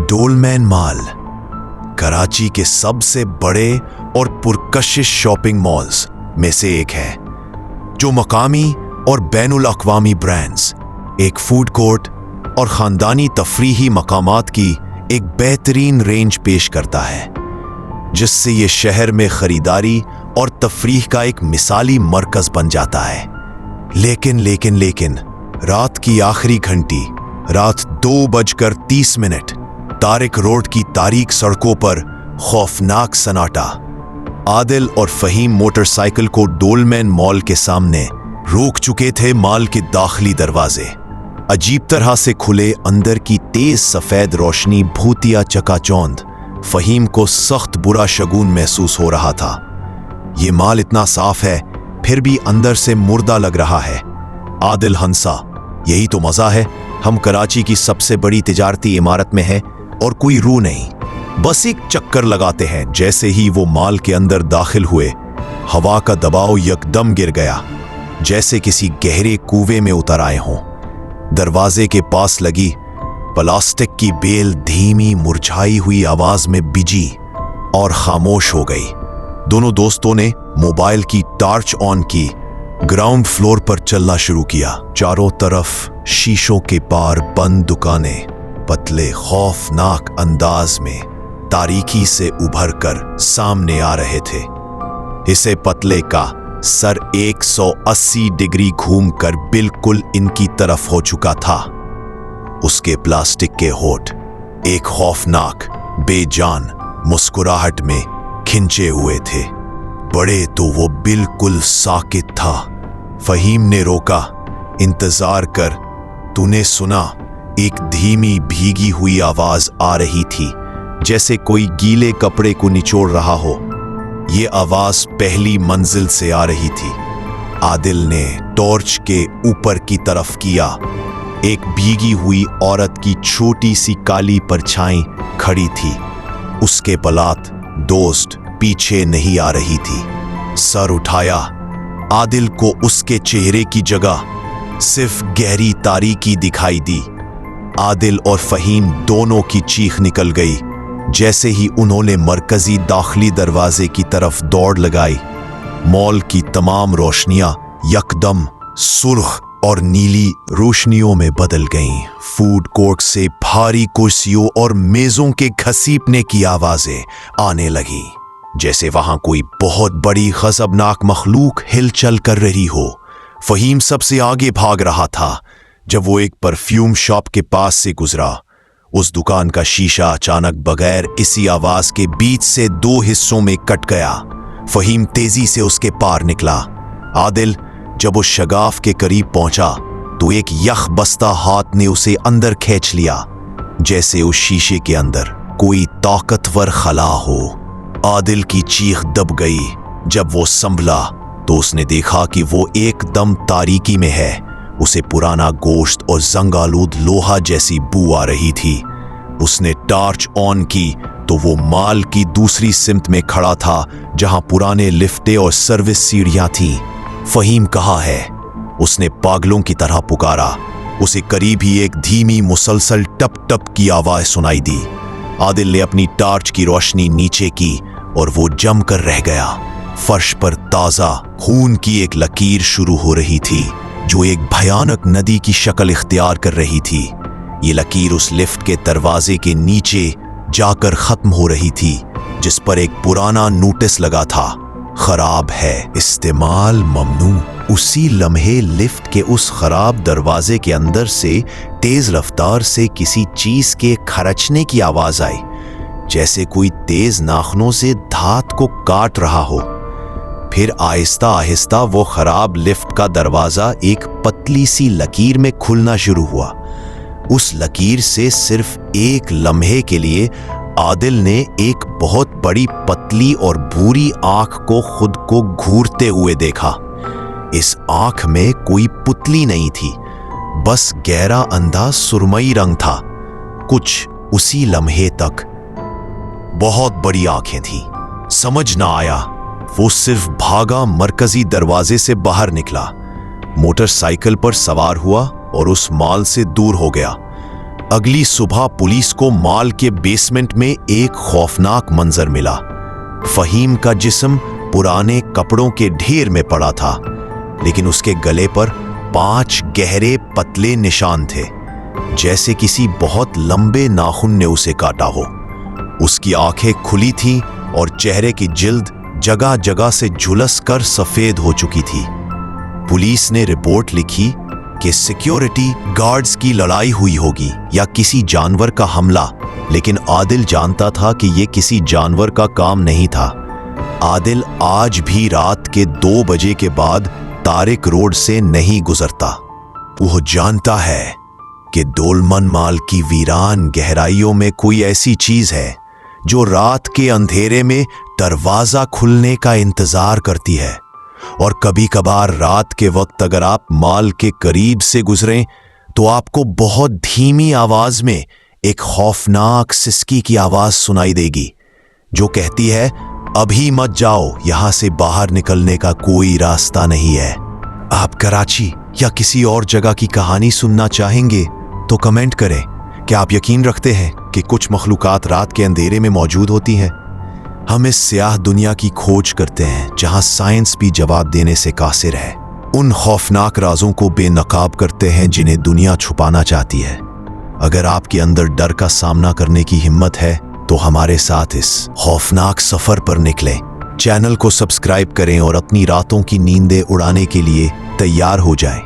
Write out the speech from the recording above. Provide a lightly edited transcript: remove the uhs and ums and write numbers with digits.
डोलमैन mall Karachi के सबसे बड़े और पुरकशिश शॉपिंग मॉल्स में से एक है, जो मकामी और बैनुल अक़वामी ब्रांड्स, एक फूड कोर्ट और ख़ानदानी तफरीही मकामात की एक बेहतरीन रेंज पेश करता है, जिससे ये शहर में ख़रीदारी और तफरीह का एक मिसाली मरकज़ बन जाता है। लेकिन रात की आखिरी घंटी, रात 2:30, तारिक रोड की तारीक सड़कों पर खौफनाक सन्नाटा। आदिल और फ़हीम मोटरसाइकिल को डोलमैन मॉल के सामने रोक चुके थे। मॉल के दाखिली दरवाजे अजीब तरह से खुले, अंदर की तेज सफ़ेद रोशनी भूतिया चकाचौंध। फ़हीम को सख्त बुरा शगुन महसूस हो रहा था। ये मॉल इतना साफ है, फिर भी अंदर से मुर्दा लग रहा है। आदिल हंसा, यही तो मज़ा है। हम कराची की सबसे बड़ी तिजारती इमारत में है और कोई रूह नहीं, बस एक चक्कर लगाते हैं। जैसे ही वो मॉल के अंदर दाखिल हुए, हवा का दबाव यकदम गिर गया, जैसे किसी गहरे कुएं में उतर आए हों। दरवाजे के पास लगी प्लास्टिक की बेल धीमी मुरझाई हुई आवाज में बिजी और खामोश हो गई। दोनों दोस्तों ने मोबाइल की टॉर्च ऑन की, ग्राउंड फ्लोर पर चलना शुरू किया। चारों तरफ शीशों के पार बंद दुकानें पतले खौफनाक अंदाज में तारीकी से उभर कर सामने आ रहे थे। इसे पतले का सर 180 डिग्री घूमकर बिल्कुल इनकी तरफ हो चुका था। उसके प्लास्टिक के होठ एक खौफनाक बेजान मुस्कुराहट में खिंचे हुए थे। बड़े तो वो बिल्कुल साकित था। फ़हीम ने रोका, इंतजार कर, तूने सुना? एक धीमी भीगी हुई आवाज आ रही थी, जैसे कोई गीले कपड़े को निचोड़ रहा हो। ये आवाज पहली मंजिल से आ रही थी। आदिल ने टॉर्च के ऊपर की तरफ किया। एक भीगी हुई औरत की छोटी सी काली परछाई खड़ी थी। उसके पलात दोस्त पीछे नहीं आ रही थी। सर उठाया, आदिल को उसके चेहरे की जगह सिर्फ गहरी तारीकी दिखाई दी। आदिल और फ़हीम दोनों की चीख निकल गई जैसे ही उन्होंने मरकजी दाखिली दरवाजे की तरफ दौड़ लगाई। मॉल की तमाम रोशनियां यकदम सुर्ख और नीली रोशनियों में बदल गईं। फूड कोर्ट से भारी कुर्सियों और मेजों के घसीटने की आवाजें आने लगी, जैसे वहां कोई बहुत बड़ी गज़बनाक मखलूक हिलचल कर रही हो। फ़हीम सबसे आगे भाग रहा था जब वो एक परफ्यूम शॉप के पास से गुजरा। उस दुकान का शीशा अचानक बगैर किसी आवाज के बीच से 2 हिस्सों में कट गया। फ़हीम तेजी से उसके पार निकला। आदिल जब उस शगाफ के करीब पहुंचा तो एक यख बस्ता हाथ ने उसे अंदर खींच लिया, जैसे उस शीशे के अंदर कोई ताकतवर खला हो। आदिल की चीख दब गई। जब वो संभला तो उसने देखा कि वो एकदम तारीकी में है। उसे पुराना गोश्त और जंग-आलूद लोहा जैसी बू आ रही थी। उसने टॉर्च ऑन की तो वो मॉल की दूसरी सिमत में खड़ा था, जहां पुराने लिफ्टें और सर्विस सीढ़ियां थीं। फ़हीम कहाँ है? उसने पागलों की तरह पुकारा। उसे करीब ही एक धीमी मुसलसल टप टप की आवाज सुनाई दी। आदिल ने अपनी टॉर्च की रोशनी नीचे की और वो जम कर रह गया। फर्श पर ताज़ा खून की एक लकीर शुरू हो रही थी, जो एक भयानक नदी की शक्ल इख्तियार कर रही थी। ये लकीर उस लिफ्ट के दरवाजे के नीचे जाकर खत्म हो रही थी, जिस पर एक पुराना नोटिस लगा था, खराब है, इस्तेमाल ममनू। उसी लम्हे लिफ्ट के उस खराब दरवाजे के अंदर से तेज रफ्तार से किसी चीज के खरचने की आवाज आई, जैसे कोई तेज नाखूनों से धात को काट रहा हो। फिर आहिस्ता आहिस्ता वो खराब लिफ्ट का दरवाजा एक पतली सी लकीर में खुलना शुरू हुआ। उस लकीर से सिर्फ एक लम्हे के लिए आदिल ने एक बहुत बड़ी पतली और भूरी आंख को खुद को घूरते हुए देखा। इस आंख में कोई पुतली नहीं थी, बस गहरा अंधा सुरमई रंग था। कुछ उसी लम्हे तक बहुत बड़ी आंखें थीं। समझ ना आया। वो सिर्फ भागा मरकजी दरवाजे से बाहर निकला, मोटरसाइकिल पर सवार हुआ और उस मॉल से दूर हो गया। अगली सुबह पुलिस को मॉल के बेसमेंट में एक खौफनाक मंजर मिला। फहीम का जिस्म पुराने कपड़ों के ढेर में पड़ा था, लेकिन उसके गले पर 5 गहरे पतले निशान थे, जैसे किसी बहुत लंबे नाखून ने उसे काटा हो। उसकी आंखें खुली थीं और चेहरे की जिल्द जगह जगह से झुलस कर सफेद हो चुकी थी। पुलिस ने रिपोर्ट लिखी कि सिक्योरिटी गार्ड्स की लड़ाई हुई होगी या किसी जानवर का हमला, लेकिन आदिल जानता था कि यह किसी जानवर का काम नहीं था। आदिल आज भी रात के 2 बजे के बाद तारिक रोड से नहीं गुजरता। वो जानता है कि डोलमन मॉल की वीरान गहराइयों में कोई ऐसी चीज है जो रात के अंधेरे में दरवाजा खुलने का इंतजार करती है। और कभी कभार रात के वक्त अगर आप मॉल के करीब से गुजरें तो आपको बहुत धीमी आवाज में एक खौफनाक सिसकी की आवाज सुनाई देगी, जो कहती है अभी मत जाओ, यहां से बाहर निकलने का कोई रास्ता नहीं है। आप कराची या किसी और जगह की कहानी सुनना चाहेंगे तो कमेंट करें। क्या आप यकीन रखते हैं कि कुछ मखलूकात रात के अंधेरे में मौजूद होती हैं? हम इस स्याह दुनिया की खोज करते हैं जहां साइंस भी जवाब देने से कासिर है। उन खौफनाक राजों को बेनकाब करते हैं जिन्हें दुनिया छुपाना चाहती है। अगर आपके अंदर डर का सामना करने की हिम्मत है तो हमारे साथ इस खौफनाक सफर पर निकलें। चैनल को सब्सक्राइब करें और अपनी रातों की नींदें उड़ाने के लिए तैयार हो जाएं।